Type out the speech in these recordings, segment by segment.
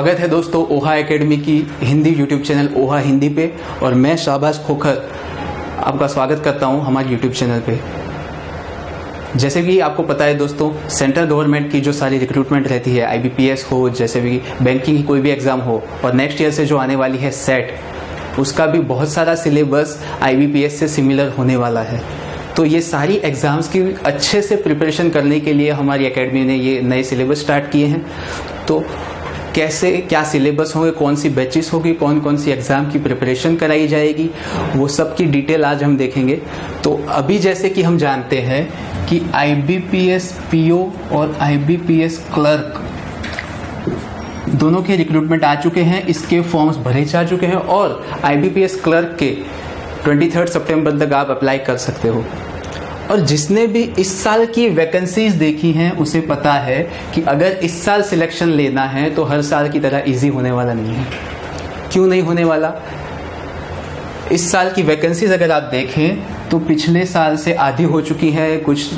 स्वागत है दोस्तों ओहा एकेडमी की हिंदी यूट्यूब चैनल ओहा हिंदी पे। और मैं शाहबाज खोखर आपका स्वागत करता हूं हमारे यूट्यूब चैनल पे। जैसे कि आपको पता है दोस्तों, सेंट्रल गवर्नमेंट की जो सारी रिक्रूटमेंट रहती है, IBPS हो, जैसे भी बैंकिंग की कोई भी एग्ज़ाम हो, और नेक्स्ट ईयर से जो आने वाली है सेट, उसका भी बहुत सारा सिलेबस IBPS से सिमिलर होने वाला है। तो ये सारी एग्ज़ाम्स की अच्छे से प्रिपरेशन करने के लिए हमारी एकेडमी ने ये नए सिलेबस स्टार्ट किए हैं। तो कैसे क्या सिलेबस होंगे, कौन सी बैचेस होगी, कौन कौन सी एग्ज़ाम की प्रिपरेशन कराई जाएगी, वो सब की डिटेल आज हम देखेंगे। तो अभी जैसे कि हम जानते हैं कि IBPS PO और IBPS क्लर्क दोनों के रिक्रूटमेंट आ चुके हैं, इसके फॉर्म्स भरे जा चुके हैं और IBPS क्लर्क के 23 सितंबर तक आप अप्लाई कर सकते हो। और जिसने भी इस साल की वैकेंसीज देखी हैं उसे पता है कि अगर इस साल सिलेक्शन लेना है तो हर साल की तरह इजी होने वाला नहीं है। क्यों नहीं होने वाला? इस साल की वैकेंसीज अगर आप देखें तो पिछले साल से आधी हो चुकी है, कुछ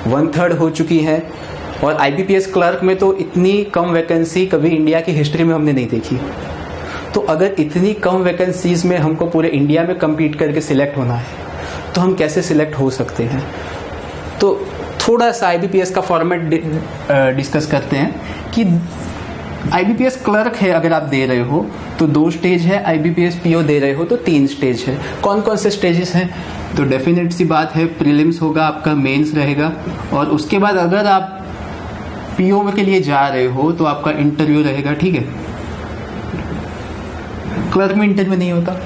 1/3 हो चुकी है। और IBPS क्लर्क में तो इतनी कम वैकेंसी कभी इंडिया की हिस्ट्री में हमने नहीं देखी। तो अगर इतनी कम वैकेंसीज में हमको पूरे इंडिया में कम्पीट करके सिलेक्ट होना है तो हम कैसे सिलेक्ट हो सकते हैं? तो थोड़ा सा IBPS का फॉर्मेट डिस्कस करते हैं कि IBPS क्लर्क है अगर आप दे रहे हो तो 2 स्टेज है, IBPS PO दे रहे हो तो 3 स्टेज है। कौन कौन से स्टेजेस हैं? तो डेफिनेट सी बात है, प्रीलिम्स होगा, आपका मेंस रहेगा, और उसके बाद अगर आप PO के लिए जा रहे हो तो आपका इंटरव्यू रहेगा। ठीक है, क्लर्क में इंटरव्यू नहीं होता।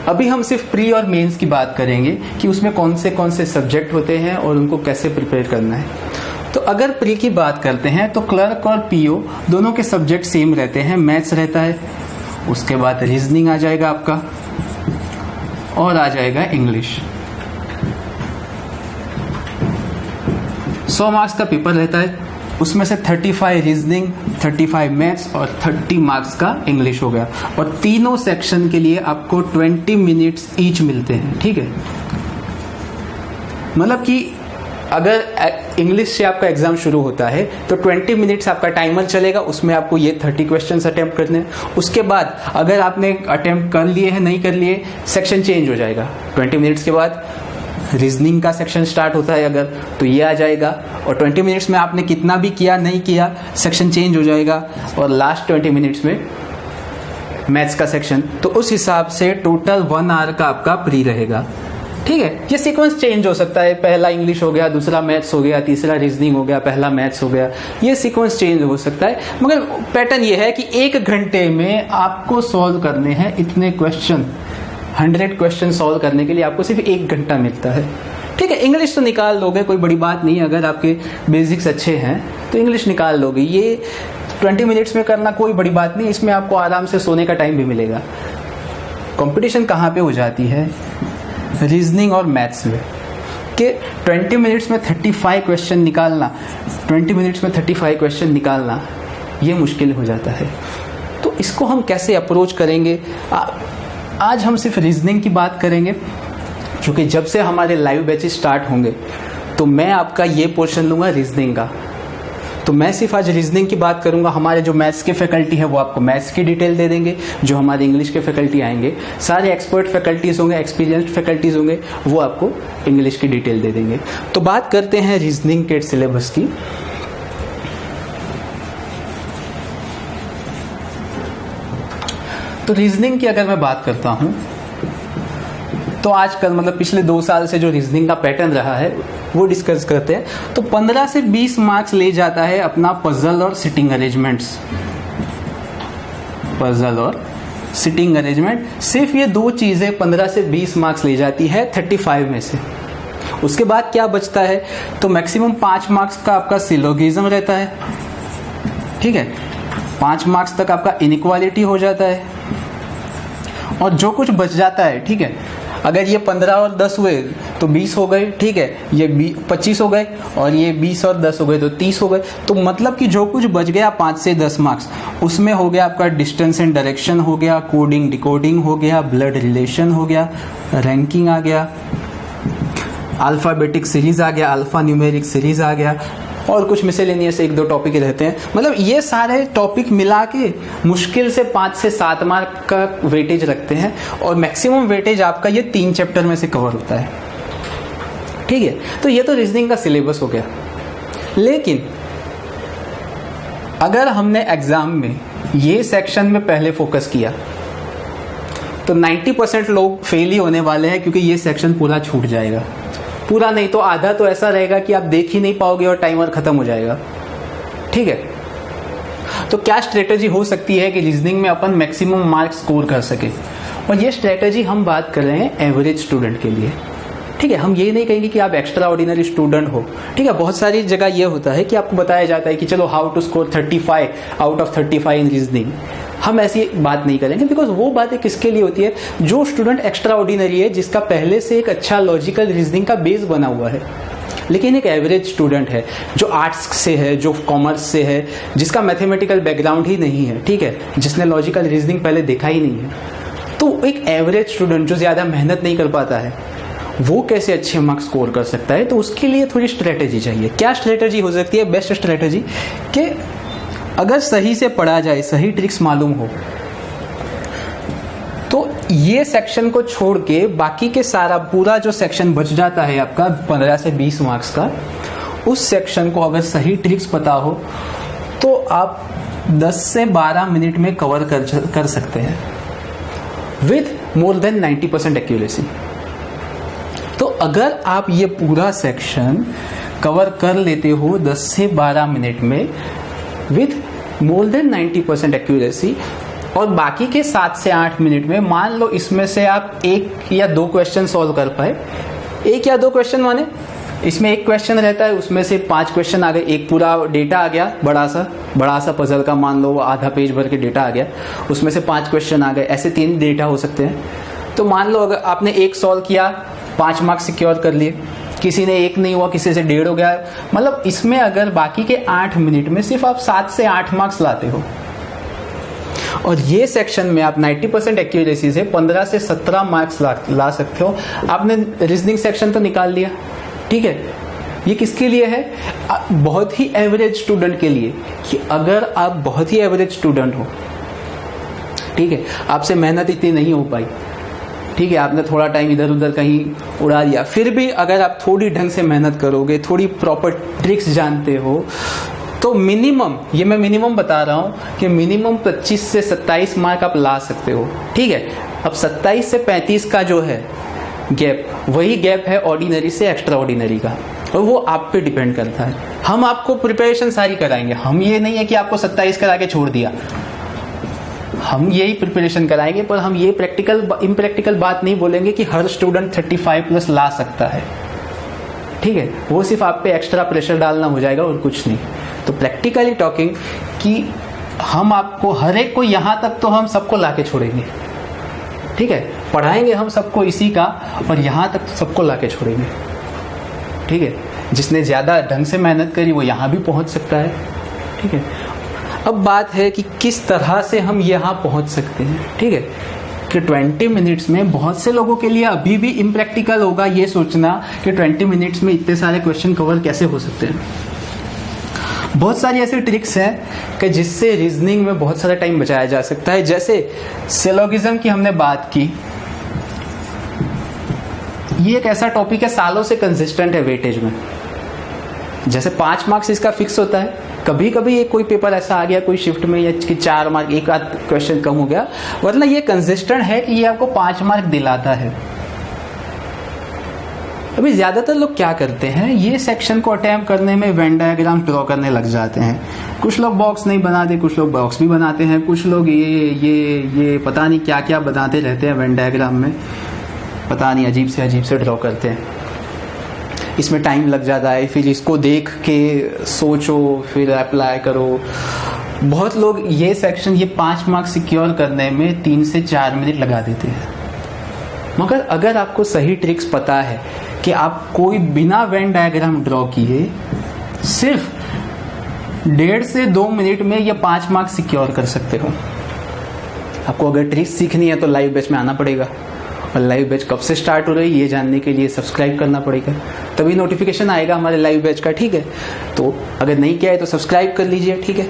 अभी हम सिर्फ प्री और मेंस की बात करेंगे कि उसमें कौन से सब्जेक्ट होते हैं और उनको कैसे प्रिपेयर करना है। तो अगर प्री की बात करते हैं तो क्लर्क और PO दोनों के सब्जेक्ट सेम रहते हैं। मैथ्स रहता है, उसके बाद रीजनिंग आ जाएगा आपका, और आ जाएगा इंग्लिश। 100 मार्क्स का पेपर रहता है, उसमें से 35 रीजनिंग, 35 मैथ्स और 30 मार्क्स का इंग्लिश हो गया। और तीनों सेक्शन के लिए आपको 20 मिनट्स ईच मिलते हैं। ठीक है, मतलब कि अगर इंग्लिश से आपका एग्जाम शुरू होता है तो 20 मिनट्स आपका टाइमर चलेगा, उसमें आपको ये 30 क्वेश्चंस अटेम्प्ट करने हैं। उसके बाद अगर आपने अटेम्प्ट कर लिए हैं, नहीं कर लिए, सेक्शन चेंज हो जाएगा। 20 मिनट्स के बाद रीजनिंग का सेक्शन स्टार्ट होता है अगर, तो ये आ जाएगा, और 20 मिनट्स में आपने कितना भी किया नहीं किया सेक्शन चेंज हो जाएगा। और लास्ट 20 मिनट्स में मैथ्स का सेक्शन। तो उस हिसाब से टोटल 1 आवर का आपका प्री रहेगा। ठीक है, ये सीक्वेंस चेंज हो सकता है, पहला इंग्लिश हो गया, दूसरा मैथ्स हो गया, तीसरा रीजनिंग हो गया, पहला मैथ्स हो गया, ये सीक्वेंस चेंज हो सकता है। मगर पैटर्न ये है कि 1 घंटे में आपको सॉल्व करने हैं इतने क्वेश्चन। 100 क्वेश्चन सॉल्व करने के लिए आपको सिर्फ 1 घंटा मिलता है। ठीक है, इंग्लिश तो निकाल लोगे, कोई बड़ी बात नहीं। अगर आपके बेसिक्स अच्छे हैं तो इंग्लिश निकाल लोगे। ये 20 मिनट्स में करना कोई बड़ी बात नहीं, इसमें आपको आराम से सोने का टाइम भी मिलेगा। कंपटीशन कहाँ पे हो जाती है? रीजनिंग और मैथ्स में, कि 20 मिनट्स में 35 क्वेश्चन निकालना, 20 मिनट्स में 35 क्वेश्चन निकालना ये मुश्किल हो जाता है। तो इसको हम कैसे अप्रोच करेंगे? आज हम सिर्फ रीजनिंग की बात करेंगे, क्योंकि जब से हमारे लाइव बैचेस स्टार्ट होंगे तो मैं आपका ये पोर्शन लूँगा रीजनिंग का। तो मैं सिर्फ आज रीजनिंग की बात करूँगा। हमारे जो मैथ्स के फैकल्टी है वो आपको मैथ्स की डिटेल दे देंगे। जो हमारे इंग्लिश के फैकल्टी आएंगे, सारे एक्सपर्ट फैकल्टीज़ होंगे, एक्सपीरियंस्ड फैकल्टीज़ होंगे, वो आपको इंग्लिश की डिटेल दे देंगे। तो बात करते हैं रीजनिंग के सिलेबस की। तो रीजनिंग की अगर मैं बात करता हूं तो आजकल मतलब पिछले 2 साल से जो रीजनिंग का पैटर्न रहा है वो डिस्कस करते हैं। तो 15 से 20 मार्क्स ले जाता है अपना पजल और सिटिंग अरेंजमेंट्स। पजल और सिटिंग अरेंजमेंट, सिर्फ ये 2 चीजें 15 से 20 मार्क्स ले जाती है 35 में से। उसके बाद क्या बचता है? तो मैक्सिमम 5 मार्क्स का आपका सिलोगिज्म रहता है। ठीक है, 5 मार्क्स तक आपका इनइक्वालिटी हो जाता है, और जो कुछ बच जाता है, ठीक है, अगर ये 15 और 10 हुए तो 20 हो गए। ठीक है, ये 25 हो गए, और ये 20 और 10 हो गए तो 30 हो गए। तो मतलब कि जो कुछ बच गया 5 से 10 मार्क्स, उसमें हो गया आपका डिस्टेंस एंड डायरेक्शन हो गया, कोडिंग डिकोडिंग हो गया, ब्लड रिलेशन हो गया, रैंकिंग आ गया, अल्फाबेटिक सीरीज आ गया, अल्फा न्यूमेरिक सीरीज आ गया, और कुछ मिसेलेनियस 1-2 टॉपिक रहते हैं। मतलब ये सारे टॉपिक मिला के मुश्किल से 5 से 7 मार्क का वेटेज रखते हैं और मैक्सिमम वेटेज आपका ये 3 चैप्टर में से कवर होता है। ठीक है, तो ये तो रीजनिंग का सिलेबस हो गया। लेकिन अगर हमने एग्जाम में ये सेक्शन में पहले फोकस किया तो 90% लोग फेल ही होने वाले हैं, क्योंकि ये सेक्शन पूरा छूट जाएगा। पूरा नहीं तो आधा तो ऐसा रहेगा कि आप देख ही नहीं पाओगे और टाइमर खत्म हो जाएगा। ठीक है, तो क्या स्ट्रेटेजी हो सकती है कि रीजनिंग में अपन मैक्सिमम मार्क्स स्कोर कर सके? और ये स्ट्रेटेजी हम बात कर रहे हैं एवरेज स्टूडेंट के लिए। ठीक है, हम ये नहीं कहेंगे कि आप एक्स्ट्रा ऑर्डिनरी स्टूडेंट हो। ठीक है, बहुत सारी जगह ये होता है कि आपको बताया जाता है कि चलो how to score 35 out of 35 in reasoning. हम ऐसी बात नहीं करेंगे, बिकॉज वो बातें किसके लिए होती है? जो स्टूडेंट एक्स्ट्रा ऑर्डिनरी है, जिसका पहले से एक अच्छा लॉजिकल रीजनिंग का बेस बना हुआ है। लेकिन एक एवरेज स्टूडेंट है जो आर्ट्स से है, जो कॉमर्स से है, जिसका मैथमेटिकल बैकग्राउंड ही नहीं है, ठीक है, जिसने लॉजिकल रीजनिंग पहले देखा ही नहीं है, तो एक एवरेज स्टूडेंट जो ज्यादा मेहनत नहीं कर पाता है, वो कैसे अच्छे मार्क्स स्कोर कर सकता है? तो उसके लिए थोड़ी स्ट्रेटेजी चाहिए। क्या स्ट्रेटेजी हो सकती है? बेस्ट स्ट्रेटेजी कि अगर सही से पढ़ा जाए, सही ट्रिक्स मालूम हो, तो ये सेक्शन को छोड़ के बाकी के सारा पूरा जो सेक्शन बच जाता है आपका 15 से 20 मार्क्स का, उस सेक्शन को अगर सही ट्रिक्स पता हो तो आप 10 से 12 मिनट में कवर कर सकते हैं विथ मोर देन 90% एक्यूरेसी। तो अगर आप ये पूरा सेक्शन कवर कर लेते हो 10 से 12 मिनट में विथ मोर देन 90% एक्यूरेसी, और बाकी के 7 से 8 मिनट में मान लो इसमें से आप 1 या 2 क्वेश्चन सॉल्व कर पाए। 1 या 2 क्वेश्चन माने इसमें 1 क्वेश्चन रहता है, उसमें से 5 क्वेश्चन आ गए, एक पूरा डेटा आ गया, बड़ा सा पजल का मान लो आधा पेज भर के डेटा आ गया, उसमें से 5 क्वेश्चन आ गए। ऐसे 3 डेटा हो सकते हैं। तो मान लो अगर आपने 1 सॉल्व किया, 5 मार्क्स सिक्योर कर लिए, किसी ने 1 नहीं हुआ, किसी से 1.5 हो गया। मतलब इसमें अगर बाकी के 8 मिनट में सिर्फ आप 7 से 8 मार्क्स लाते हो, और ये सेक्शन में आप 90% एक्यूरेसी से 15 से 17 मार्क्स ला सकते हो। आपने रीजनिंग सेक्शन तो निकाल लिया। ठीक है, ये किसके लिए है? बहुत ही एवरेज स्टूडेंट के लिए, कि अगर आप बहुत ही एवरेज स्टूडेंट हो, ठीक है, आपसे मेहनत इतनी नहीं हो पाई, ठीक है, आपने थोड़ा टाइम इधर उधर कहीं उड़ा दिया, फिर भी अगर आप थोड़ी ढंग से मेहनत करोगे, थोड़ी प्रॉपर ट्रिक्स जानते हो, तो मिनिमम, ये मैं मिनिमम बता रहा हूं कि मिनिमम 25 से 27 मार्क आप ला सकते हो। ठीक है, अब 27 से 35 का जो है गैप, वही गैप है ऑर्डिनरी से एक्स्ट्रा ऑर्डिनरी का, और वो आप पे डिपेंड करता है। हम आपको प्रिपरेशन सारी कराएंगे, हम ये नहीं है कि आपको 27 करा के छोड़ दिया, हम यही प्रिपरेशन कराएंगे, पर हम ये इम्प्रैक्टिकल बात नहीं बोलेंगे कि हर स्टूडेंट 35+ ला सकता है। ठीक है, वो सिर्फ आप पे एक्स्ट्रा प्रेशर डालना हो जाएगा और कुछ नहीं। तो प्रैक्टिकली टॉकिंग कि हम आपको हर एक को, यहां तक तो हम सबको लाके छोड़ेंगे। ठीक है, पढ़ाएंगे हम सबको इसी का, और यहां तक सबको लाके छोड़ेंगे। ठीक है, जिसने ज्यादा ढंग से मेहनत करी वो यहां भी पहुंच सकता है। ठीक है, अब बात है कि किस तरह से हम यहां पहुंच सकते हैं। ठीक है, कि 20 मिनट्स में बहुत से लोगों के लिए अभी भी इम्प्रैक्टिकल होगा ये सोचना कि 20 मिनट्स में इतने सारे क्वेश्चन कवर कैसे हो सकते हैं। बहुत सारी ऐसी ट्रिक्स हैं कि जिससे रीजनिंग में बहुत सारा टाइम बचाया जा सकता है। जैसे सिलोगिज्म की हमने बात की, ये एक ऐसा टॉपिक है सालों से कंसिस्टेंट है वेटेज में। जैसे 5 मार्क्स इसका फिक्स होता है, कभी कभी कोई पेपर ऐसा आ गया कोई शिफ्ट में, या कि 4 मार्क, एक आध क्वेश्चन कम हो गया, मतलब ये कंसिस्टेंट है कि ये आपको 5 मार्क दिलाता है। अभी ज्यादातर लोग क्या करते हैं, ये सेक्शन को अटेम्प्ट करने में वेन डायग्राम ड्रॉ करने लग जाते हैं। कुछ लोग बॉक्स नहीं बनाते, कुछ लोग बॉक्स भी बनाते हैं, कुछ लोग ये पता नहीं क्या क्या बनाते रहते हैं वेन डायग्राम में, पता नहीं अजीब से ड्रॉ करते हैं। इसमें टाइम लग जाता है, फिर इसको देख के सोचो, फिर अप्लाई करो। बहुत लोग ये सेक्शन, ये 5 मार्क्स सिक्योर करने में 3 से 4 मिनट लगा देते हैं। मगर अगर आपको सही ट्रिक्स पता है कि आप कोई बिना वेन डायग्राम ड्रॉ किए सिर्फ 1.5 से 2 मिनट में ये 5 मार्क्स सिक्योर कर सकते हो। आपको अगर ट्रिक्स सीखनी है तो लाइव बैच में आना पड़ेगा, और लाइव बैच कब से स्टार्ट हो रही है ये जानने के लिए सब्सक्राइब करना पड़ेगा, तभी नोटिफिकेशन आएगा हमारे लाइव बैच का। ठीक है, तो अगर नहीं किया है तो सब्सक्राइब कर लीजिए। ठीक है,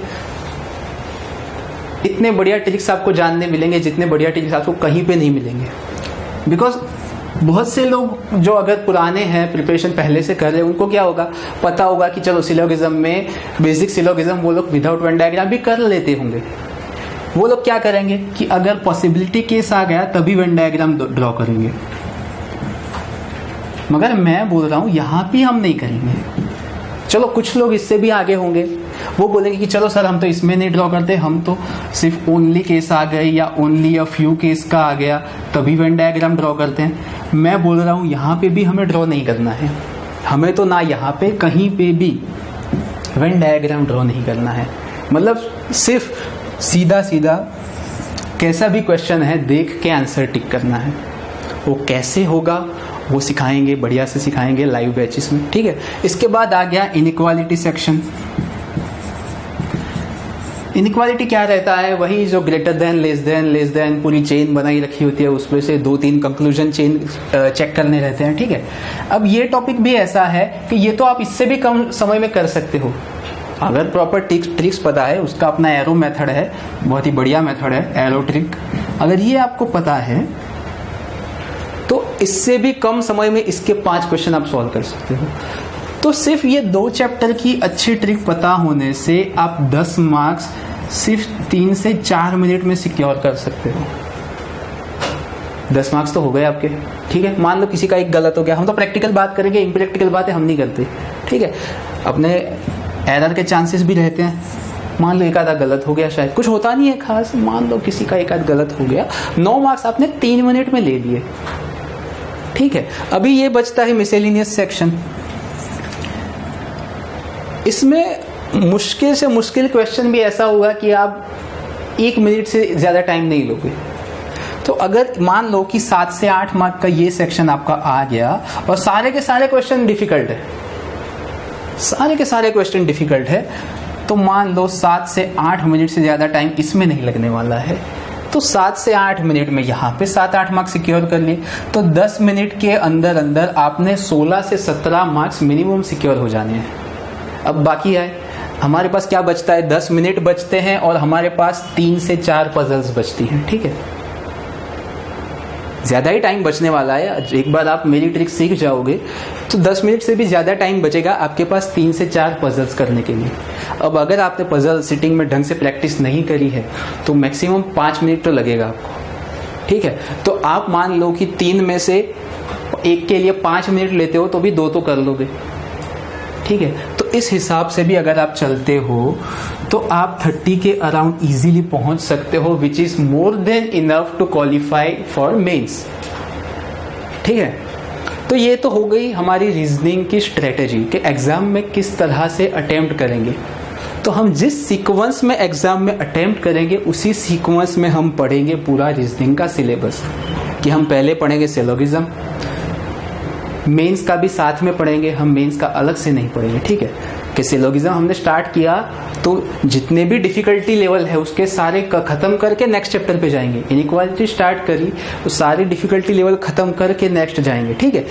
इतने बढ़िया ट्रिक्स आपको जानने मिलेंगे जितने बढ़िया ट्रिक्स आपको कहीं पे नहीं मिलेंगे। बिकॉज बहुत से लोग जो अगर पुराने हैं, प्रिपरेशन पहले से कर रहे हैं, उनको क्या होगा, पता होगा कि चलो सिलोगिज्म में बेसिक सिलोगिज्म वो लोग विदाउट वेन डायग्राम भी कर लेते होंगे। वो लोग क्या करेंगे कि अगर पॉसिबिलिटी केस आ गया तभी वेन डायग्राम ड्रॉ करेंगे, मगर मैं बोल रहा हूं यहां भी हम नहीं करेंगे। चलो कुछ लोग इससे भी आगे होंगे, वो बोलेंगे कि चलो सर हम तो इसमें नहीं ड्रॉ करते, हम तो सिर्फ ओनली केस आ गए या ओनली अ फ्यू केस का आ गया तभी वेन डायग्राम ड्रॉ करते हैं। मैं बोल रहा हूं यहाँ पे भी हमें ड्रॉ नहीं करना है, हमें तो ना यहाँ पे कहीं पे भी वेन डायग्राम ड्रॉ नहीं करना है। मतलब सिर्फ सीधा सीधा कैसा भी क्वेश्चन है देख के आंसर टिक करना है। वो कैसे होगा वो सिखाएंगे, बढ़िया से सिखाएंगे लाइव बैचेस में। ठीक है, इसके बाद आ गया इनइक्वालिटी सेक्शन। इनइक्वालिटी क्या रहता है, वही जो ग्रेटर देन, लेस देन पूरी चेन बनाई रखी होती है, उसमें से 2-3 कंक्लूजन चेन चेक करने रहते हैं। ठीक है, अब ये टॉपिक भी ऐसा है कि ये तो आप इससे भी कम समय में कर सकते हो अगर प्रॉपर ट्रिक्स पता है। उसका अपना एरो मेथड है, बहुत ही बढ़िया मेथड है एरो ट्रिक। अगर ये आपको पता है तो इससे भी कम समय में इसके 5 क्वेश्चन आप सॉल्व कर सकते हो। तो सिर्फ ये 2 चैप्टर की अच्छी ट्रिक पता होने से आप 10 मार्क्स सिर्फ 3 से 4 मिनट में सिक्योर कर सकते हो। 10 मार्क्स तो हो गए आपके। ठीक है, मान लो किसी का एक गलत हो गया, हम तो प्रैक्टिकल बात करेंगे, इम्प्रैक्टिकल बातें हम नहीं करते। ठीक है, अपने एरर के चांसेस भी रहते हैं। मान लो एक आधा गलत हो गया, शायद कुछ होता नहीं है खास, मान लो किसी का एक आध गलत हो गया, 9 मार्क्स आपने 3 मिनट में ले लिए। ठीक है, अभी ये बचता है मिसेलिनियस सेक्शन। इसमें मुश्किल से मुश्किल क्वेश्चन भी ऐसा होगा कि आप 1 मिनट से ज्यादा टाइम नहीं लोगे। तो अगर मान लो कि 7 से 8 मार्क का ये सेक्शन आपका आ गया और सारे के सारे क्वेश्चन डिफिकल्ट है, सारे के सारे क्वेश्चन डिफिकल्ट है, तो मान लो 7 से 8 मिनट से ज्यादा टाइम इसमें नहीं लगने वाला है। तो 7 से 8 मिनट में यहाँ पे 7-8 मार्क्स सिक्योर कर लिए, तो 10 मिनट के अंदर अंदर आपने 16 से 17 मार्क्स मिनिमम सिक्योर हो जाने हैं। अब बाकी है हमारे पास क्या बचता है, 10 मिनट बचते हैं और हमारे पास 3 से 4 पजल्स बचती हैं। ठीक है, ज्यादा ही टाइम बचने वाला है। एक बार आप मेरी ट्रिक सीख जाओगे तो 10 मिनट से भी ज्यादा टाइम बचेगा आपके पास 3 से 4 पजल्स करने के लिए। अब अगर आपने पजल सिटिंग में ढंग से प्रैक्टिस नहीं करी है तो मैक्सिमम 5 मिनट तो लगेगा आपको। ठीक है, तो आप मान लो कि 3 में से एक के लिए 5 मिनट लेते हो तो भी 2 तो कर लोगे। ठीक है, तो इस हिसाब से भी अगर आप चलते हो तो आप 30 के अराउंड इजीली पहुंच सकते हो, which is more than enough to qualify for mains. ठीक है, तो ये तो हो गई हमारी रीजनिंग की स्ट्रेटेजी कि एग्जाम में किस तरह से अटेम्प्ट करेंगे। तो हम जिस सीक्वेंस में एग्जाम में अटेम्प्ट करेंगे उसी सीक्वेंस में हम पढ़ेंगे पूरा रीजनिंग का सिलेबस, कि हम पहले पढ़ेंगे सिलोगिज्म, मेंस का भी साथ में पढ़ेंगे, हम मेंस का अलग से नहीं पढ़ेंगे। ठीक है, कि सिलोगिज्म हमने स्टार्ट किया तो जितने भी डिफिकल्टी लेवल है उसके सारे खत्म करके नेक्स्ट चैप्टर पे जाएंगे। इनइक्वालिटी स्टार्ट करी तो सारी डिफिकल्टी लेवल खत्म करके नेक्स्ट जाएंगे। ठीक है,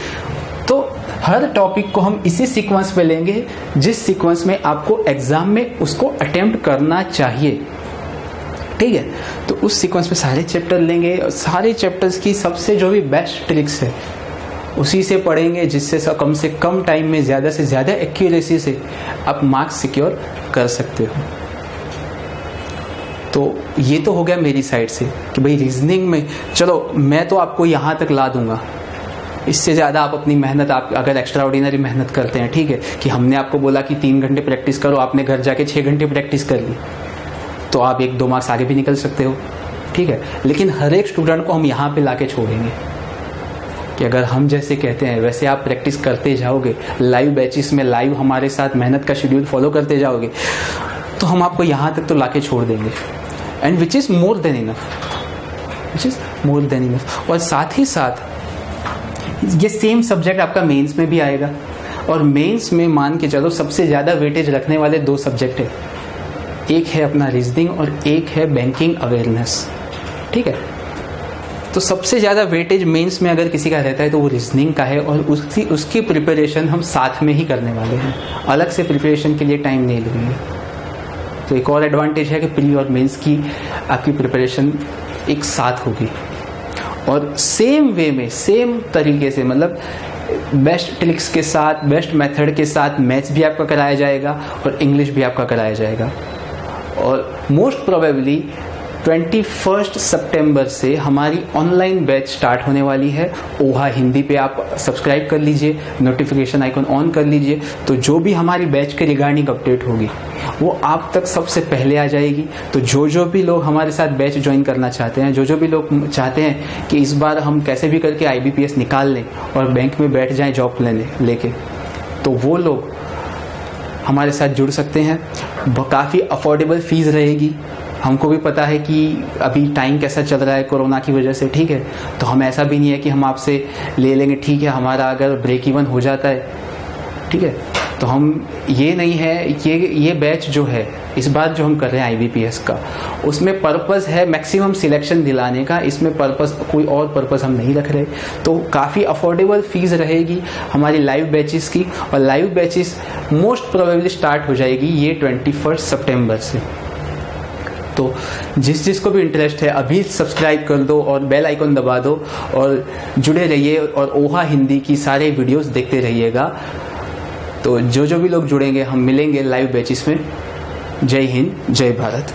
तो हर टॉपिक को हम इसी सीक्वेंस पे लेंगे जिस सीक्वेंस में आपको एग्जाम में उसको अटेम्प्ट करना चाहिए। ठीक है, तो उस सीक्वेंस में सारे चैप्टर लेंगे और सारे चैप्टर्स की सबसे जो भी बेस्ट ट्रिक्स है उसी से पढ़ेंगे, जिससे कम से कम टाइम में ज्यादा से ज्यादा एक्यूरेसी से आप मार्क्स सिक्योर कर सकते हो। तो ये तो हो गया मेरी साइड से कि भाई रीजनिंग में चलो मैं तो आपको यहाँ तक ला दूंगा, इससे ज़्यादा आप अपनी मेहनत, आप अगर एक्स्ट्रा ऑर्डिनरी मेहनत करते हैं। ठीक है, कि हमने आपको बोला कि 3 घंटे प्रैक्टिस करो, आपने घर जाके 6 घंटे प्रैक्टिस कर ली, तो आप 1-2 मार्क्स आगे भी निकल सकते हो। ठीक है, लेकिन हर एक स्टूडेंट को हम यहाँ पे लाके छोड़ेंगे कि अगर हम जैसे कहते हैं वैसे आप प्रैक्टिस करते जाओगे, लाइव बैचेस में लाइव हमारे साथ मेहनत का शेड्यूल फॉलो करते जाओगे, तो हम आपको यहाँ तक तो लाके छोड़ देंगे। And which is more than enough, which is more than enough. और साथ ही साथ ये सेम सब्जेक्ट आपका मेंस में भी आएगा, और मेंस में मान के चलो सबसे ज़्यादा वेटेज रखने वाले 2 सब्जेक्ट है, एक है अपना रीजनिंग और एक है बैंकिंग अवेयरनेस। ठीक है, तो सबसे ज़्यादा वेटेज मेंस में अगर किसी का रहता है तो वो रीजनिंग का है, और उसकी प्रिपरेशन हम साथ में ही करने वाले हैं, अलग से प्रिपरेशन के लिए टाइम नहीं लगेंगे। तो एक और एडवांटेज है कि प्री और मेंस की आपकी प्रिपरेशन एक साथ होगी, और सेम वे में सेम तरीके से, मतलब बेस्ट ट्रिक्स के साथ, बेस्ट मेथड के साथ मैथ्स भी आपका कराया जाएगा और इंग्लिश भी आपका कराया जाएगा। और मोस्ट प्रोबेबली 21 सितंबर से हमारी ऑनलाइन बैच स्टार्ट होने वाली है। ओहा हिंदी पे आप सब्सक्राइब कर लीजिए, नोटिफिकेशन आइकन ऑन कर लीजिए, तो जो भी हमारी बैच के रिगार्डिंग अपडेट होगी वो आप तक सबसे पहले आ जाएगी। तो जो भी लोग हमारे साथ बैच ज्वाइन करना चाहते हैं, जो भी लोग चाहते हैं कि इस बार हम कैसे भी करके IBPS निकाल लें और बैंक में बैठ जाएं जॉब लेके, तो वो लोग हमारे साथ जुड़ सकते हैं। काफ़ी अफोर्डेबल फीस रहेगी। हमको भी पता है कि अभी टाइम कैसा चल रहा है कोरोना की वजह से, ठीक है, तो हम ऐसा भी नहीं है कि हम आपसे ले लेंगे, ठीक है, हमारा अगर ब्रेक इवन हो जाता है, ठीक है, तो हम ये नहीं है, ये बैच जो है इस बार जो हम कर रहे हैं IBPS का, उसमें पर्पस है मैक्सिमम सिलेक्शन दिलाने का, इसमें पर्पस कोई और पर्पस हम नहीं रख रहे। तो काफ़ी अफोर्डेबल फीस रहेगी हमारी लाइव बैचेस की, और live batches most probably start हो जाएगी ये 21 सितंबर से। तो जिसको भी इंटरेस्ट है अभी सब्सक्राइब कर दो और बेल आइकन दबा दो और जुड़े रहिए, और ओहा हिंदी की सारे वीडियोस देखते रहिएगा। तो जो भी लोग जुड़ेंगे हम मिलेंगे लाइव बैचेस में। जय हिंद, जय भारत।